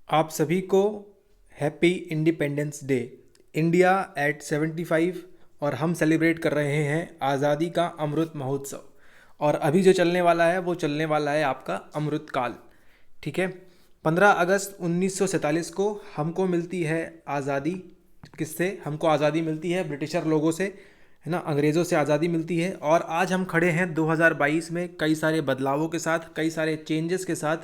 आप सभी को happy independence day. India at 75 और हम सेलिब्रेट कर रहे हैं आज़ादी का अमृत महोत्सव। और अभी जो चलने वाला है वो चलने वाला है आपका अमृत काल। ठीक है। 15 अगस्त 1947 को हमको मिलती है आज़ादी। किससे हमको आज़ादी मिलती है? ब्रिटिशर लोगों से, है ना, अंग्रेज़ों से आज़ादी मिलती है। और आज हम खड़े हैं 2022 में कई सारे बदलावों के साथ, कई सारे चेंजेस के साथ,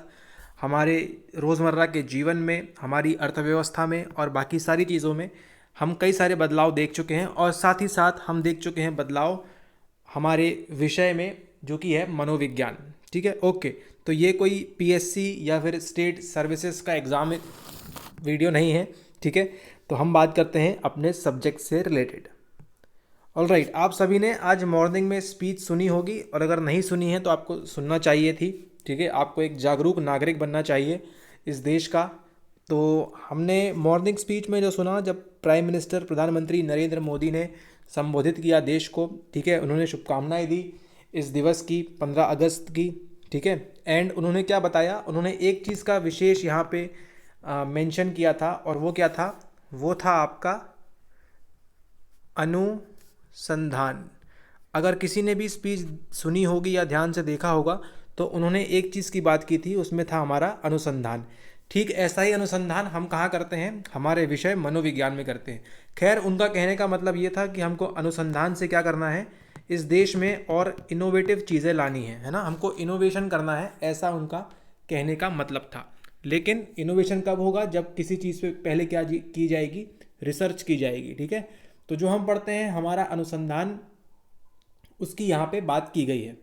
हमारे रोज़मर्रा के जीवन में, हमारी अर्थव्यवस्था में और बाकी सारी चीज़ों में हम कई सारे बदलाव देख चुके हैं। और साथ ही साथ हम देख चुके हैं बदलाव हमारे विषय में, जो कि है मनोविज्ञान। ठीक है, ओके। तो ये कोई पीएससी या फिर स्टेट सर्विसेज का एग्ज़ाम वीडियो नहीं है। ठीक है, तो हम बात करते हैं अपने सब्जेक्ट से रिलेटेड। ऑलराइट, आप सभी ने आज मॉर्निंग में स्पीच सुनी होगी, और अगर नहीं सुनी है तो आपको सुनना चाहिए थी। ठीक है, आपको एक जागरूक नागरिक बनना चाहिए इस देश का। तो हमने मॉर्निंग स्पीच में जो सुना, जब प्राइम मिनिस्टर प्रधानमंत्री नरेंद्र मोदी ने संबोधित किया देश को, ठीक है, उन्होंने शुभकामनाएं दी इस दिवस की, 15 अगस्त की। ठीक है, एंड उन्होंने क्या बताया, उन्होंने एक चीज़ का विशेष यहाँ पे मेंशन किया था, और वो क्या था? वो था आपका अनुसंधान। अगर किसी ने भी स्पीच सुनी होगी या ध्यान से देखा होगा, तो उन्होंने एक चीज़ की बात की थी, उसमें था हमारा अनुसंधान। ठीक ऐसा ही अनुसंधान हम कहाँ करते हैं? हमारे विषय मनोविज्ञान में करते हैं। खैर, उनका कहने का मतलब ये था कि हमको अनुसंधान से क्या करना है, इस देश में और इनोवेटिव चीज़ें लानी है ना, हमको इनोवेशन करना है, ऐसा उनका कहने का मतलब था। लेकिन इनोवेशन कब होगा? जब किसी चीज़ पे पहले क्या की जाएगी? रिसर्च की जाएगी। ठीक है, तो जो हम पढ़ते हैं हमारा अनुसंधान, उसकी यहाँ पे बात की गई है।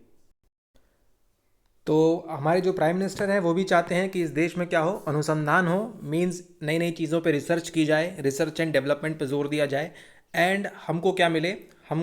तो हमारे जो प्राइम मिनिस्टर हैं वो भी चाहते हैं कि इस देश में क्या हो? अनुसंधान हो। मींस नई नई चीज़ों पे रिसर्च की जाए, रिसर्च एंड डेवलपमेंट पे जोर दिया जाए। एंड हमको क्या मिले? हम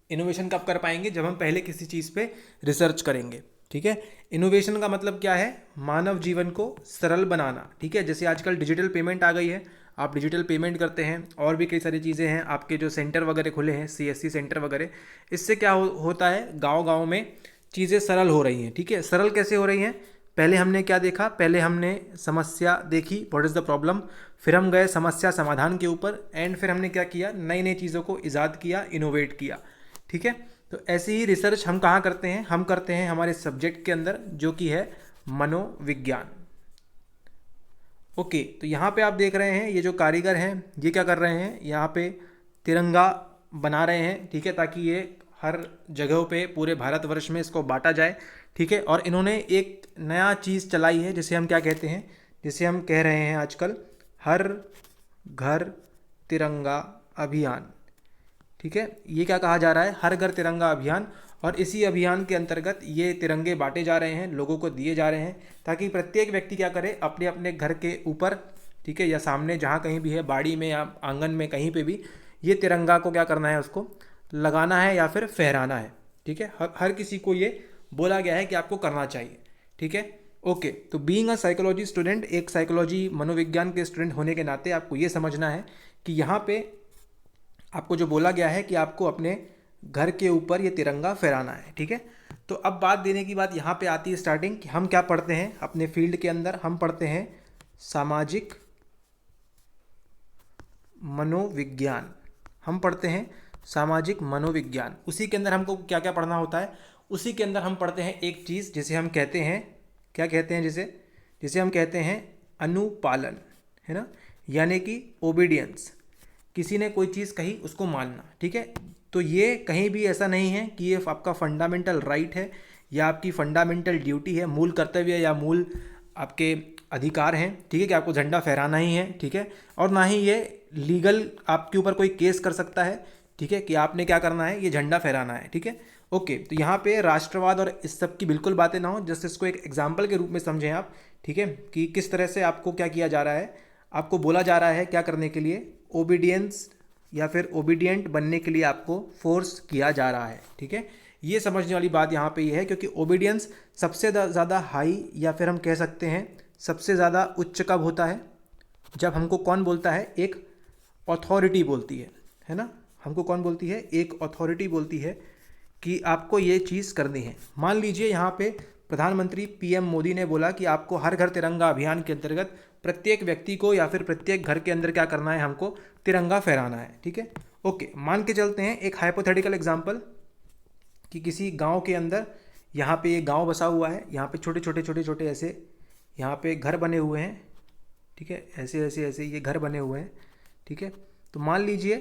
इनोवेशन कब कर पाएंगे? जब हम पहले किसी चीज़ पे रिसर्च करेंगे। ठीक है, इनोवेशन का मतलब क्या है? मानव जीवन को सरल बनाना। ठीक है, जैसे आजकल डिजिटल पेमेंट आ गई है, आप डिजिटल पेमेंट करते हैं, और भी कई सारी चीज़ें हैं, आपके जो सेंटर वगैरह खुले हैं, सीएससी सेंटर वगैरह, इससे क्या होता है, गांव गांव में चीज़ें सरल हो रही हैं। ठीक है, सरल कैसे हो रही हैं? पहले हमने क्या देखा? पहले हमने समस्या देखी, व्हाट इज़ द प्रॉब्लम, फिर हम गए समस्या समाधान के ऊपर, एंड फिर हमने क्या किया? नई नई चीज़ों को ईजाद किया, इनोवेट किया। ठीक है, तो ऐसी ही रिसर्च हम कहाँ करते हैं? हम करते हैं हमारे सब्जेक्ट के अंदर, जो कि है मनोविज्ञान। ओके, तो यहाँ पे आप देख रहे हैं ये जो कारीगर हैं, ये क्या कर रहे हैं? यहाँ पे तिरंगा बना रहे हैं। ठीक है, ताकि ये हर जगहों पे पूरे भारतवर्ष में इसको बांटा जाए। ठीक है, और इन्होंने एक नया चीज़ चलाई है, जिसे हम क्या कहते हैं? जिसे हम कह रहे हैं आजकल हर घर तिरंगा अभियान। ठीक है, ये क्या कहा जा रहा है? हर घर तिरंगा अभियान। और इसी अभियान के अंतर्गत ये तिरंगे बांटे जा रहे हैं, लोगों को दिए जा रहे हैं, ताकि प्रत्येक व्यक्ति क्या करे? अपने अपने घर के ऊपर, ठीक है, या सामने जहाँ कहीं भी है, बाड़ी में या आंगन में, कहीं पे भी ये तिरंगा को क्या करना है? उसको लगाना है या फिर फहराना है। ठीक है, हर किसी को ये बोला गया है कि आपको करना चाहिए। ठीक है, ओके। तो बीइंग अ साइकोलॉजी स्टूडेंट, एक साइकोलॉजी मनोविज्ञान के स्टूडेंट होने के नाते आपको ये समझना है कि यहाँ पे आपको जो बोला गया है कि आपको अपने घर के ऊपर ये तिरंगा फहराना है। ठीक है, तो अब बात देने की बात यहाँ पे आती है स्टार्टिंग, कि हम क्या पढ़ते हैं अपने फील्ड के अंदर? हम पढ़ते हैं सामाजिक मनोविज्ञान। हम पढ़ते हैं सामाजिक मनोविज्ञान। उसी के अंदर हमको क्या क्या पढ़ना होता है? उसी के अंदर हम पढ़ते हैं एक चीज़ जिसे हम कहते हैं, क्या कहते हैं जिसे? जिसे हम कहते हैं अनुपालन, है ना, यानी कि ओबीडियंस। किसी ने कोई चीज़ कही, उसको मानना। ठीक है, तो ये कहीं भी ऐसा नहीं है कि ये आपका फंडामेंटल राइट है या आपकी फंडामेंटल ड्यूटी है, मूल कर्तव्य या मूल आपके अधिकार हैं। ठीक है, कि आपको झंडा फहराना ही है। ठीक है, और ना ही ये लीगल आपके ऊपर कोई केस कर सकता है। ठीक है, कि आपने क्या करना है? ये झंडा फहराना है। ठीक है, ओके। तो यहाँ पे राष्ट्रवाद और इस सब की बिल्कुल बातें ना हो, जस्ट इसको एक एग्जाम्पल के रूप में समझें आप। ठीक है, कि किस तरह से आपको क्या किया जा रहा है, आपको बोला जा रहा है क्या करने के लिए? ओबीडियंस या फिर ओबीडियंट बनने के लिए आपको फोर्स किया जा रहा है। ठीक है, ये समझने वाली बात यहाँ पे ये है, क्योंकि ओबीडियंस सबसे ज़्यादा हाई, या फिर हम कह सकते हैं सबसे ज़्यादा उच्च कब होता है? जब हमको कौन बोलता है? एक अथॉरिटी बोलती है ना। हमको कौन बोलती है? एक अथॉरिटी बोलती है कि आपको ये चीज़ करनी है। मान लीजिए यहाँ पे प्रधानमंत्री पीएम मोदी ने बोला कि आपको हर घर तिरंगा अभियान के अंतर्गत प्रत्येक व्यक्ति को या फिर प्रत्येक घर के अंदर क्या करना है, हमको तिरंगा फहराना है। ठीक है, ओके। मान के चलते हैं एक हाइपोथेटिकल एग्जांपल कि किसी गांव के अंदर, यहाँ पे एक गांव बसा हुआ है, यहाँ पे छोटे छोटे छोटे छोटे ऐसे यहाँ पे घर बने हुए हैं। ठीक है, ऐसे ऐसे ऐसे ये घर बने हुए हैं। ठीक है, तो मान लीजिए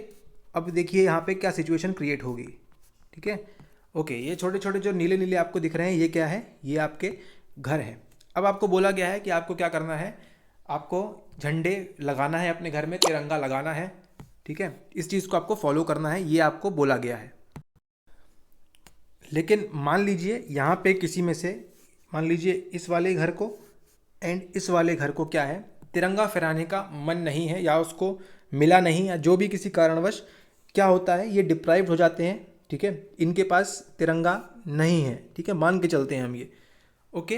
अब देखिए यहाँ पे क्या सिचुएशन क्रिएट होगी। ठीक है, ओके। ये छोटे छोटे जो नीले नीले आपको दिख रहे हैं, ये क्या है, ये आपके घर हैं। अब आपको बोला गया है कि आपको क्या करना है, आपको झंडे लगाना है अपने घर में, तिरंगा लगाना है। ठीक है, इस चीज़ को आपको फॉलो करना है, ये आपको बोला गया है। लेकिन मान लीजिए यहाँ पे किसी में से, मान लीजिए इस वाले घर को एंड इस वाले घर को क्या है, तिरंगा फहराने का मन नहीं है, या उसको मिला नहीं, या जो भी किसी कारणवश क्या होता है, ये डिप्राइव्ड हो जाते हैं। ठीक है, इनके पास तिरंगा नहीं है। ठीक है, मान के चलते हैं हम ये, ओके।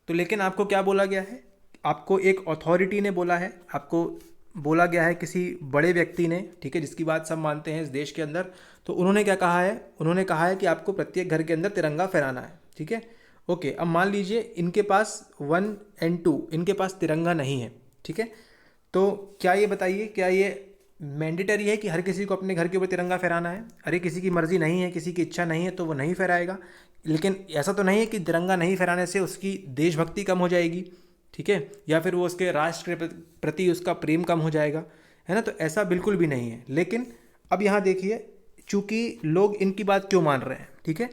तो लेकिन आपको क्या बोला गया है, आपको एक अथॉरिटी ने बोला है, आपको बोला गया है किसी बड़े व्यक्ति ने, ठीक है, जिसकी बात सब मानते हैं इस देश के अंदर। तो उन्होंने क्या कहा है, उन्होंने कहा है कि आपको प्रत्येक घर के अंदर तिरंगा फहराना है। ठीक है, ओके। अब मान लीजिए इनके पास 1 और 2 इनके पास तिरंगा नहीं है। ठीक है, तो क्या ये बताइए, क्या ये मैंडेटरी है कि हर किसी को अपने घर के ऊपर तिरंगा फहराना है? अरे किसी की मर्जी नहीं है, किसी की इच्छा नहीं है तो वो नहीं फहराएगा। लेकिन ऐसा तो नहीं है कि तिरंगा नहीं फहराने से उसकी देशभक्ति कम हो जाएगी, ठीक है, या फिर वो उसके राष्ट्र के प्रति उसका प्रेम कम हो जाएगा, है ना। तो ऐसा बिल्कुल भी नहीं है। लेकिन अब यहाँ देखिए, चूँकि लोग इनकी बात क्यों मान रहे हैं, ठीक है,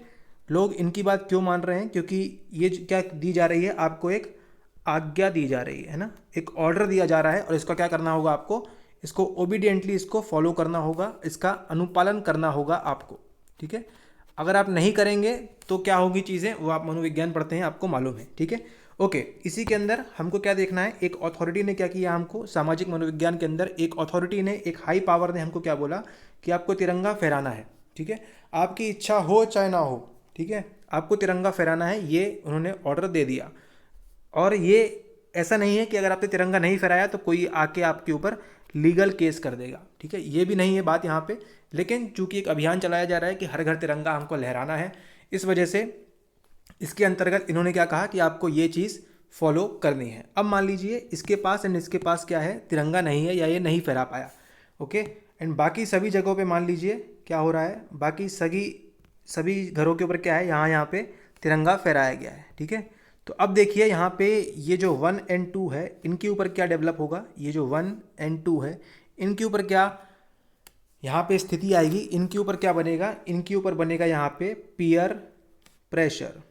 लोग इनकी बात क्यों मान रहे हैं, क्योंकि ये क्या दी जा रही है, आपको एक आज्ञा दी जा रही है ना, एक ऑर्डर दिया जा रहा है, और इसका क्या करना होगा आपको, इसको ओबीडियंटली इसको फॉलो करना होगा, इसका अनुपालन करना होगा आपको। ठीक है, अगर आप नहीं करेंगे तो क्या होगी चीज़ें, वो आप मनोविज्ञान पढ़ते हैं, आपको मालूम है। ठीक है, ओके। इसी के अंदर हमको क्या देखना है, एक अथॉरिटी ने क्या किया, हमको सामाजिक मनोविज्ञान के अंदर एक अथॉरिटी ने, एक हाई पावर ने हमको क्या बोला कि आपको तिरंगा फहराना है। ठीक है, आपकी इच्छा हो चाहे ना हो, ठीक है, आपको तिरंगा फहराना है, ये उन्होंने ऑर्डर दे दिया। और ये ऐसा नहीं है कि अगर आपने तिरंगा नहीं फहराया तो कोई आके आपके ऊपर लीगल केस कर देगा। ठीक है, ये भी नहीं है बात यहाँ पे। लेकिन चूंकि एक अभियान चलाया जा रहा है कि हर घर तिरंगा हमको लहराना है, इस वजह से इसके अंतर्गत इन्होंने क्या कहा कि आपको ये चीज़ फॉलो करनी है। अब मान लीजिए इसके पास एंड इसके पास क्या है, तिरंगा नहीं है, या ये नहीं फहरा पाया, ओके। एंड बाकी सभी जगहों पे मान लीजिए क्या हो रहा है, बाकी सभी घरों के ऊपर क्या है, यहाँ पे तिरंगा फहराया गया है। ठीक है, तो अब देखिए यहाँ पे ये जो 1 और 2 है, इनके ऊपर क्या डेवलप होगा, ये जो 1 और 2 है, इनके ऊपर क्या यहाँ पे स्थिति आएगी, इनके ऊपर क्या बनेगा, इनके ऊपर बनेगा यहाँ पे पीयर प्रेशर।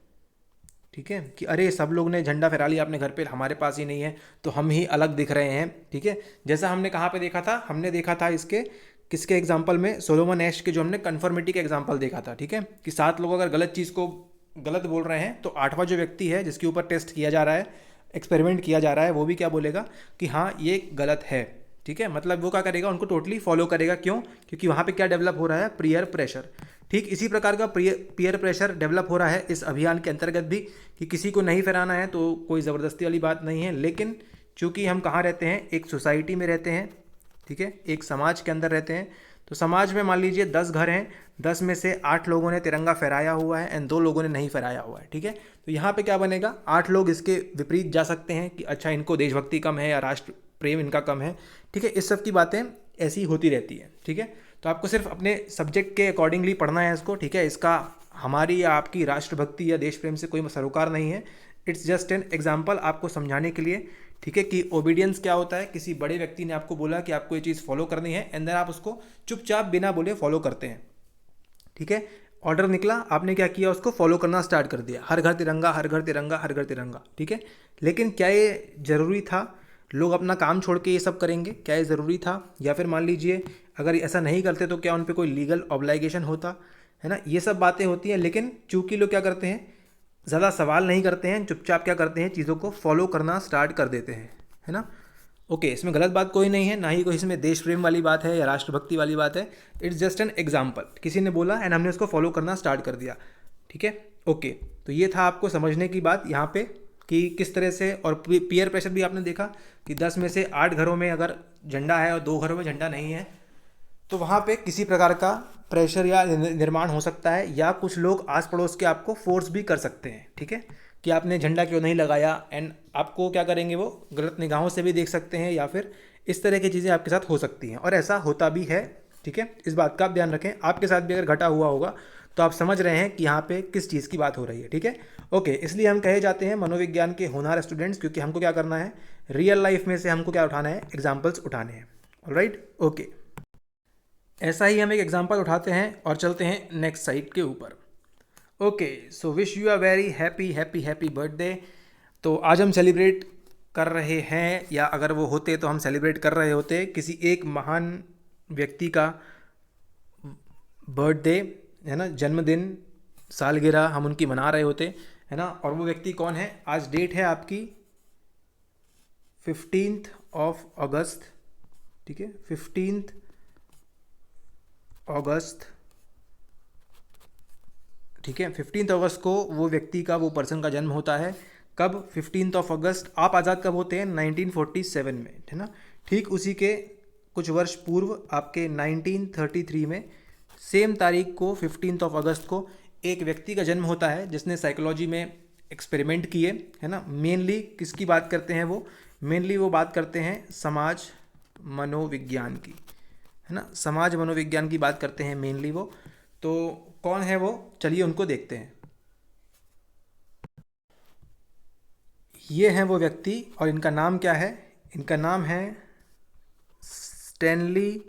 ठीक है, कि अरे सब लोग ने झंडा फहरा लिया अपने घर पे, हमारे पास ही नहीं है, तो हम ही अलग दिख रहे हैं। ठीक है, जैसा हमने कहाँ पे देखा था, हमने देखा था इसके किसके एग्जाम्पल में, सोलोमन एश के जो हमने कन्फर्मिटी के एग्जाम्पल देखा था। ठीक है, कि 7 लोग अगर गलत चीज़ को गलत बोल रहे हैं तो 8वां जो व्यक्ति है जिसके ऊपर टेस्ट किया जा रहा है, एक्सपेरिमेंट किया जा रहा है, वो भी क्या बोलेगा कि हाँ ये गलत है। ठीक है, मतलब वो क्या करेगा, उनको टोटली फॉलो करेगा। क्यों? क्योंकि वहाँ पे क्या डेवलप हो रहा है, पीयर प्रेशर। ठीक इसी प्रकार का पीयर प्रेशर डेवलप हो रहा है इस अभियान के अंतर्गत भी, कि किसी को नहीं फहराना है तो कोई ज़बरदस्ती वाली बात नहीं है। लेकिन चूँकि हम कहाँ रहते हैं, एक सोसाइटी में रहते हैं, ठीक है, एक समाज के अंदर रहते हैं, तो समाज में मान लीजिए 10 घर हैं, 10 में से 8 लोगों ने तिरंगा फहराया हुआ है एंड 2 लोगों ने नहीं फहराया हुआ है। ठीक है, तो यहाँ पे क्या बनेगा, 8 लोग इसके विपरीत जा सकते हैं कि अच्छा इनको देशभक्ति कम है या राष्ट्र प्रेम इनका कम है। ठीक है, इस सब की बातें ऐसी होती रहती है। ठीक है, तो आपको सिर्फ अपने सब्जेक्ट के अकॉर्डिंगली पढ़ना है इसको। ठीक है, इसका हमारी या आपकी राष्ट्रभक्ति या देश प्रेम से कोई सरोकार नहीं है, इट्स जस्ट एन एग्जाम्पल आपको समझाने के लिए। ठीक है, कि ओबीडियंस क्या होता है, किसी बड़े व्यक्ति ने आपको बोला कि आपको ये चीज़ फॉलो करनी है एंड देन आप उसको चुपचाप बिना बोले फॉलो करते हैं। ठीक है, ऑर्डर निकला, आपने क्या किया, उसको फॉलो करना स्टार्ट कर दिया, हर घर तिरंगा, हर घर तिरंगा, हर घर तिरंगा। ठीक है, लेकिन क्या ये ज़रूरी था, लोग अपना काम छोड़ के ये सब करेंगे, क्या ये ज़रूरी था? या फिर मान लीजिए अगर ऐसा नहीं करते तो क्या उन पर कोई लीगल ऑब्लिगेशन होता, है ना। ये सब बातें होती हैं। लेकिन चूँकि लोग क्या करते हैं, ज़्यादा सवाल नहीं करते हैं, चुपचाप क्या करते हैं, चीज़ों को फॉलो करना स्टार्ट कर देते हैं, है ना। ओके, इसमें गलत बात कोई नहीं है, ना ही कोई इसमें देश प्रेम वाली बात है या राष्ट्रभक्ति वाली बात है। इट्स जस्ट एन एग्जाम्पल, किसी ने बोला एंड हमने उसको फॉलो करना स्टार्ट कर दिया। ठीक है, ओके। तो ये था आपको समझने की बात यहाँ पे कि किस तरह से, और पीयर प्रेशर भी आपने देखा कि 10 में से 8 घरों में अगर झंडा है और 2 घरों में झंडा नहीं है, तो वहाँ पे किसी प्रकार का प्रेशर या निर्माण हो सकता है, या कुछ लोग आस पड़ोस के आपको फोर्स भी कर सकते हैं। ठीक है, कि आपने झंडा क्यों नहीं लगाया, एंड आपको क्या करेंगे, वो गलत निगाहों से भी देख सकते हैं या फिर इस तरह की चीज़ें आपके साथ हो सकती हैं, और ऐसा होता भी है। ठीक है, इस बात का आप ध्यान रखें। आपके साथ भी अगर घटा हुआ होगा तो आप समझ रहे हैं कि यहाँ पे किस चीज़ की बात हो रही है। ठीक है, ओके। इसलिए हम कहे जाते हैं मनोविज्ञान के होनहार स्टूडेंट्स, क्योंकि हमको क्या करना है, रियल लाइफ में से हमको क्या उठाना है, एग्जाम्पल्स उठाने हैं। Alright, okay. ऐसा ही हम एक एग्जाम्पल उठाते हैं और चलते हैं नेक्स्ट साइड के ऊपर। Okay, so wish you a very happy happy happy birthday. तो आज हम सेलिब्रेट कर रहे हैं, या अगर वो होते तो हम सेलिब्रेट कर रहे होते किसी एक महान व्यक्ति का बर्थडे, है ना, जन्मदिन, सालगिरह हम उनकी मना रहे होते, है ना। और वो व्यक्ति कौन है? आज डेट है आपकी 15 अगस्त। ठीक है, 15 अगस्त। ठीक है, 15 अगस्त को वो व्यक्ति का, वो पर्सन का जन्म होता है। कब? 15 अगस्त। आप आज़ाद कब होते हैं? 1947 में, है ना। ठीक उसी के कुछ वर्ष पूर्व आपके 1933 में सेम तारीख को 15 अगस्त को एक व्यक्ति का जन्म होता है जिसने साइकोलॉजी में एक्सपेरिमेंट किए, है ना। मेनली किसकी बात करते हैं वो? मेनली वो बात करते हैं समाज मनोविज्ञान की, है ना। समाज मनोविज्ञान की बात करते हैं मेनली वो। तो कौन है वो? चलिए उनको देखते हैं। ये हैं वो व्यक्ति, और इनका नाम क्या है? इनका नाम है स्टैनली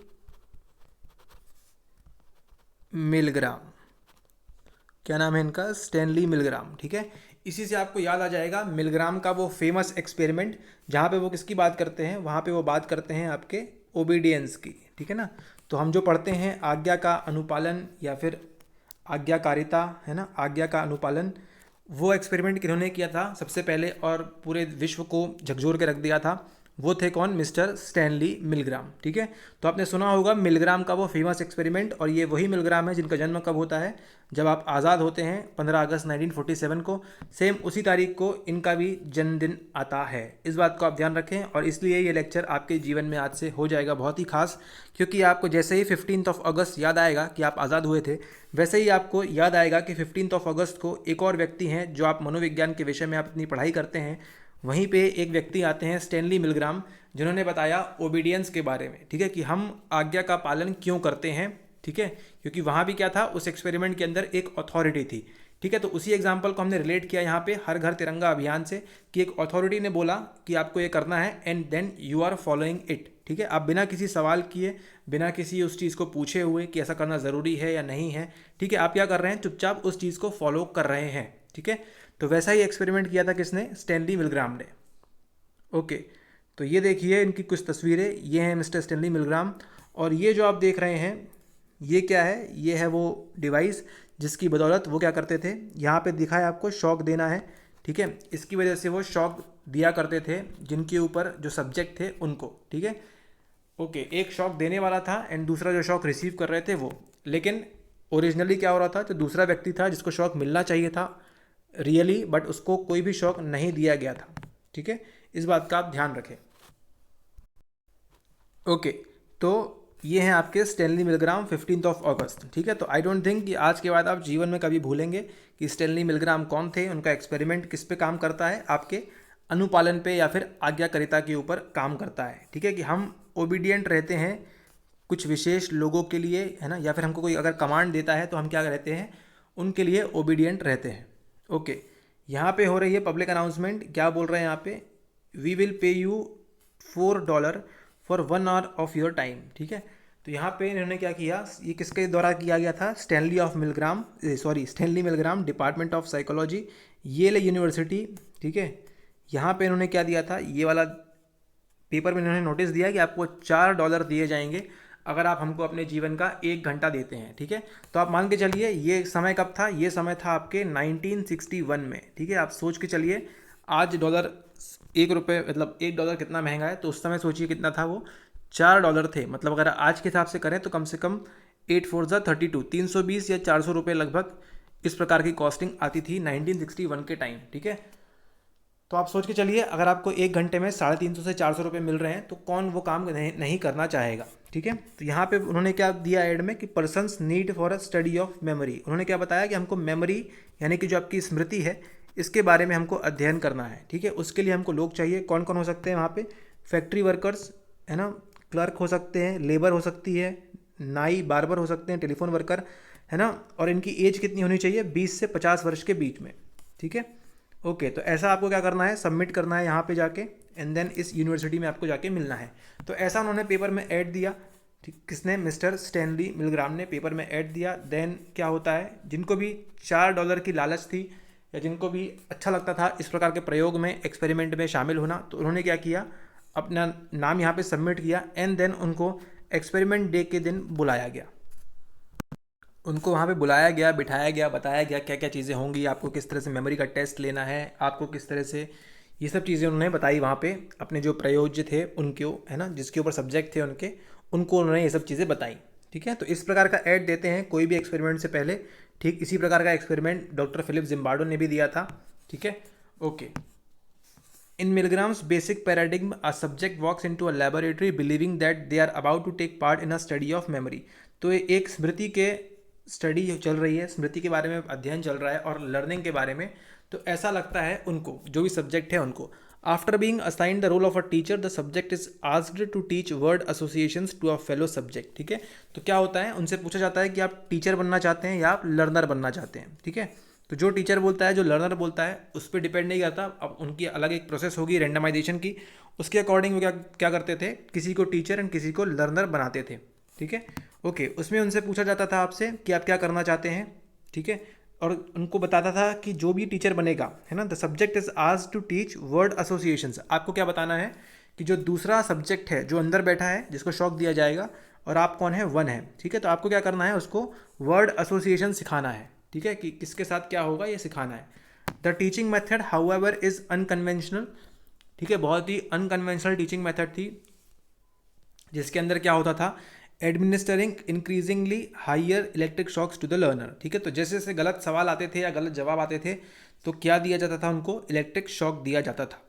मिलग्राम। क्या नाम है इनका? Stanley Milgram. ठीक है, इसी से आपको याद आ जाएगा मिलग्राम का वो फेमस एक्सपेरिमेंट, जहाँ पे वो किसकी बात करते हैं? वहाँ पे वो बात करते हैं आपके ओबीडियंस की। ठीक है ना। तो हम जो पढ़ते हैं आज्ञा का अनुपालन या फिर आज्ञाकारिता, है ना, आज्ञा का अनुपालन, वो एक्सपेरिमेंट किन्होंने किया था सबसे पहले और पूरे विश्व को झकझोर के रख दिया था? वो थे कौन? Mister Stanley Milgram. ठीक है, तो आपने सुना होगा मिलग्राम का वो फेमस एक्सपेरिमेंट, और ये वही मिलग्राम है जिनका जन्म कब होता है? जब आप आज़ाद होते हैं 15 अगस्त 1947 को। सेम उसी तारीख को इनका भी जन्मदिन आता है। इस बात को आप ध्यान रखें, और इसलिए ये लेक्चर आपके जीवन में आज से हो जाएगा बहुत ही खास, क्योंकि आपको जैसे ही 15 अगस्त याद आएगा कि आप आज़ाद हुए थे, वैसे ही आपको याद आएगा कि 15 अगस्त को एक और व्यक्ति हैं जो आप मनोविज्ञान के विषय में आप अपनी पढ़ाई करते हैं, वहीं पे एक व्यक्ति आते हैं स्टैनली मिलग्राम, जिन्होंने बताया ओबीडियंस के बारे में। ठीक है, कि हम आज्ञा का पालन क्यों करते हैं। ठीक है, क्योंकि वहाँ भी क्या था, उस एक्सपेरिमेंट के अंदर एक अथॉरिटी थी। ठीक है, तो उसी एग्जाम्पल को हमने रिलेट किया यहाँ पे हर घर तिरंगा अभियान से, कि एक अथॉरिटी ने बोला कि आपको ये करना है, and then you are following it. ठीक है, आप बिना किसी सवाल किए, बिना किसी उस चीज़ को पूछे हुए कि ऐसा करना ज़रूरी है या नहीं है, ठीक है, आप क्या कर रहे हैं, चुपचाप उस चीज़ को फॉलो कर रहे हैं। ठीक है, तो वैसा ही एक्सपेरिमेंट किया था किसने? स्टैनली मिलग्राम ने। ओके, तो ये देखिए इनकी कुछ तस्वीरें, ये हैं मिस्टर स्टैनली मिलग्राम, और ये जो आप देख रहे हैं ये क्या है? ये है वो डिवाइस जिसकी बदौलत वो क्या करते थे, यहाँ पे दिखा है आपको, शॉक देना है। ठीक है, इसकी वजह से वो शॉक दिया करते थे जिनके ऊपर जो सब्जेक्ट थे उनको। ठीक है, ओके, एक शॉक देने वाला था एंड दूसरा जो शॉक रिसीव कर रहे थे वो। लेकिन ओरिजिनली क्या हो रहा था, जो दूसरा व्यक्ति था जिसको शॉक मिलना चाहिए था रियली, बट उसको कोई भी शॉक नहीं दिया गया था। ठीक है, इस बात का आप ध्यान रखें। ओके, तो ये हैं आपके स्टैनली मिलग्राम 15 अगस्त। ठीक है, तो आई डोंट थिंक कि आज के बाद आप जीवन में कभी भूलेंगे कि स्टैनली मिलग्राम कौन थे, उनका एक्सपेरिमेंट किस पे काम करता है, आपके अनुपालन पे या फिर आज्ञाकारिता के ऊपर काम करता है। ठीक है, कि हम ओबीडियंट रहते हैं कुछ विशेष लोगों के लिए, है ना, या फिर हमको कोई अगर कमांड देता है तो हम क्या रहते हैं, उनके लिए ओबीडियंट रहते हैं। ओके, यहाँ पे हो रही है पब्लिक अनाउंसमेंट। क्या बोल रहे हैं यहाँ पे? We will pay you $4 for 1 hour of your time. ठीक है, तो यहाँ पे इन्होंने क्या किया, ये किसके द्वारा किया गया था? Stanley Milgram, Department of Psychology, Yale University. ठीक है, यहाँ पे इन्होंने क्या दिया था, ये वाला पेपर में इन्होंने नोटिस दिया कि आपको $4 दिए जाएंगे अगर आप हमको अपने जीवन का 1 घंटा देते हैं। ठीक है, तो आप मान के चलिए ये समय कब था? ये समय था आपके 1961 में। ठीक है, आप सोच के चलिए, आज डॉलर ₹1, मतलब $1 कितना महंगा है, तो उस समय सोचिए कितना था वो, $4 थे। मतलब अगर आज के हिसाब से करें तो कम से कम 8 4 32, 320 या 400 रुपये लगभग इस प्रकार की कॉस्टिंग आती थी 1961 के टाइम। ठीक है, तो आप सोच के चलिए, अगर आपको 1 घंटे में 350 से 400 रुपये मिल रहे हैं तो कौन वो काम नहीं करना चाहेगा। ठीक है, तो यहाँ पे उन्होंने क्या दिया ऐड में कि persons need for a study of memory. उन्होंने क्या बताया कि हमको मेमोरी, यानी कि जो आपकी स्मृति है, इसके बारे में हमको अध्ययन करना है। ठीक है, उसके लिए हमको लोग चाहिए। कौन कौन हो सकते हैं वहाँ पे? फैक्ट्री वर्कर्स, है ना, क्लर्क हो सकते हैं, लेबर हो सकती है, नाई बार्बर हो सकते हैं, टेलीफोन वर्कर, है ना, और इनकी एज कितनी होनी चाहिए? 20 से 50 वर्ष के बीच में। ठीक है, ओके। तो ऐसा आपको क्या करना है? सबमिट करना है यहाँ पे जाके, एंड देन इस यूनिवर्सिटी में आपको जाके मिलना है। तो ऐसा उन्होंने पेपर में ऐड दिया। ठीक, किसने? मिस्टर स्टैनली मिलग्राम ने पेपर में ऐड दिया। देन क्या होता है, जिनको भी $4 की लालच थी या जिनको भी अच्छा लगता था इस प्रकार के प्रयोग में, एक्सपेरिमेंट में शामिल होना, तो उन्होंने क्या किया? अपना नाम यहाँ पे सबमिट किया, एंड देन उनको एक्सपेरिमेंट डे के दिन बुलाया गया। उनको वहाँ पे बुलाया गया, बिठाया गया, बताया गया क्या क्या चीज़ें होंगी, आपको किस तरह से मेमोरी का टेस्ट लेना है, आपको किस तरह से, ये सब चीज़ें उन्होंने बताई वहाँ पे। अपने जो प्रयोज्य थे उनको, है ना, जिसके ऊपर सब्जेक्ट थे उनके, उनको उन्होंने ये सब चीज़ें बताई। ठीक है, तो इस प्रकार का ऐड देते हैं कोई भी एक्सपेरिमेंट से पहले। ठीक इसी प्रकार का एक्सपेरिमेंट डॉक्टर फिलिप जिम्बार्डो ने भी दिया था। ठीक है, okay. In Milgram's basic paradigm, a subject walks into a laboratory believing that they are about to take part in a study of memory. तो ये एक स्मृति के स्टडी चल रही है, स्मृति के बारे में अध्ययन चल रहा है और लर्निंग के बारे में। तो ऐसा लगता है उनको, जो भी सब्जेक्ट है उनको। After being assigned the role of a teacher, the subject is asked to teach word associations to a fellow subject. ठीक है, तो क्या होता है, उनसे पूछा जाता है कि आप टीचर बनना चाहते हैं या आप लर्नर बनना चाहते हैं। ठीक है, तो जो टीचर बोलता है, जो लर्नर बोलता है, उस पर डिपेंड नहीं करता। अब उनकी अलग एक प्रोसेस होगी रैंडमाइजेशन की, उसके अकॉर्डिंग वो क्या क्या करते थे, किसी को टीचर एंड किसी को लर्नर बनाते थे। ठीक है, ओके। उसमें उनसे पूछा जाता था आपसे कि आप क्या करना चाहते हैं। ठीक है, और उनको बताता था कि जो भी टीचर बनेगा, है ना, the subject is asked to teach word associations. आपको क्या बताना है कि जो दूसरा सब्जेक्ट है, जो अंदर बैठा है, जिसको शॉक दिया जाएगा, और आप कौन है? वन है। ठीक है, तो आपको क्या करना है? उसको वर्ड एसोसिएशन सिखाना है। ठीक है, कि किसके साथ क्या होगा ये सिखाना है। The teaching method however is unconventional. ठीक है, बहुत ही अनकन्वेंशनल टीचिंग मेथड थी, जिसके अंदर क्या होता था? Administering increasingly higher electric shocks to the learner. ठीक है, तो जैसे जैसे गलत सवाल आते थे या गलत जवाब आते थे, तो क्या दिया जाता था? उनको इलेक्ट्रिक शॉक दिया जाता था।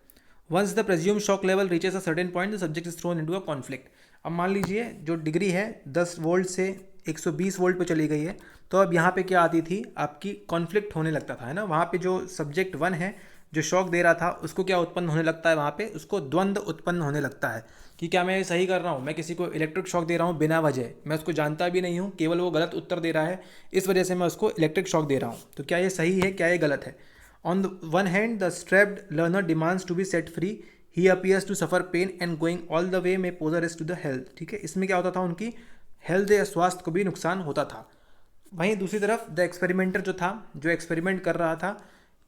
Once the presumed shock level reaches a certain point, the subject is thrown into a conflict. अब मान लीजिए जो डिग्री है 10 वोल्ट से 120 वोल्ट पे चली गई है, तो अब यहाँ पे क्या आती थी? आपकी कॉन्फ्लिक्ट होने लगता था, है ना। वहाँ पे जो सब्जेक्ट वन है, जो शॉक दे रहा था, उसको क्या उत्पन्न होने लगता है? वहाँ पे उसको द्वंद्व उत्पन्न होने लगता है कि क्या मैं सही कर रहा हूँ, मैं किसी को इलेक्ट्रिक शॉक दे रहा हूँ बिना वजह, मैं उसको जानता भी नहीं हूँ, केवल वो गलत उत्तर दे रहा है, इस वजह से मैं उसको इलेक्ट्रिक शॉक दे रहा हूँ। तो क्या ये सही है, क्या ये गलत है? On the one hand the strapped learner demands to be set free, he appears to suffer pain and going all the way may pose risk to the health. ठीक है, इसमें क्या होता था? उनकी हेल्थ या स्वास्थ्य को भी नुकसान होता था। वहीं दूसरी तरफ द एक्सपेरिमेंटर जो था, जो एक्सपेरिमेंट कर रहा था,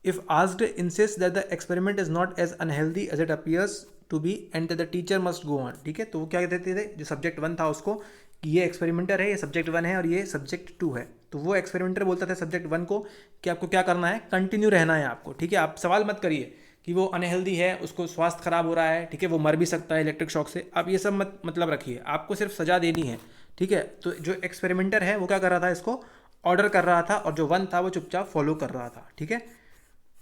if asked insist that the experiment is not as unhealthy as it appears to be and the teacher must go on. ठीक है, तो वो क्या कहते थे, जो सब्जेक्ट वन था उसको, कि ये एक्सपेरिमेंटर है, ये सब्जेक्ट वन है और ये सब्जेक्ट टू है। तो वो एक्सपेरिमेंटर बोलता था सब्जेक्ट वन को कि आपको क्या करना है? कंटिन्यू रहना है आपको। ठीक है, आप सवाल मत करिए कि वो अनहेल्दी है, उसको स्वास्थ्य खराब हो रहा है, ठीक है, वो मर भी सकता है इलेक्ट्रिक शॉक से, आप ये सब मत मतलब रखिए, आपको सिर्फ सजा देनी है। ठीक है, तो जो एक्सपेरिमेंटर है वो क्या कर रहा था? इसको ऑर्डर कर रहा था, और जो वन था वो चुपचाप फॉलो कर रहा था। ठीक है,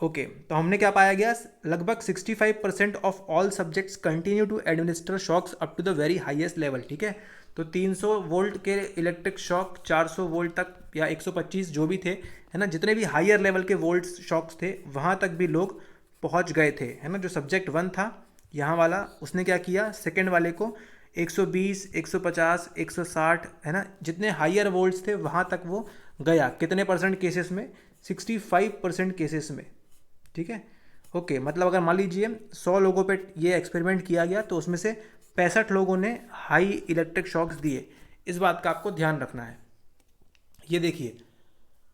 ओके। तो हमने क्या पाया गया? लगभग 65% of all subjects continue to administer shocks up to the very highest level. ठीक है, तो 300 वोल्ट के इलेक्ट्रिक शॉक 400 वोल्ट तक या 125 जो भी थे, है ना, जितने भी हायर लेवल के वोल्ट शॉक्स थे, वहाँ तक भी लोग पहुँच गए थे, है ना। जो सब्जेक्ट वन था यहाँ वाला, उसने क्या किया? सेकेंड वाले को 120, 150, 160, है ना, जितने हायर वोल्ट्स थे वहाँ तक वो गया। कितने परसेंट केसेस में? 65% केसेस में। ठीक है, ओके। मतलब अगर मान लीजिए 100 लोगों पे ये एक्सपेरिमेंट किया गया, तो उसमें से 65 लोगों ने हाई इलेक्ट्रिक शॉक्स दिए। इस बात का आपको ध्यान रखना है। ये देखिए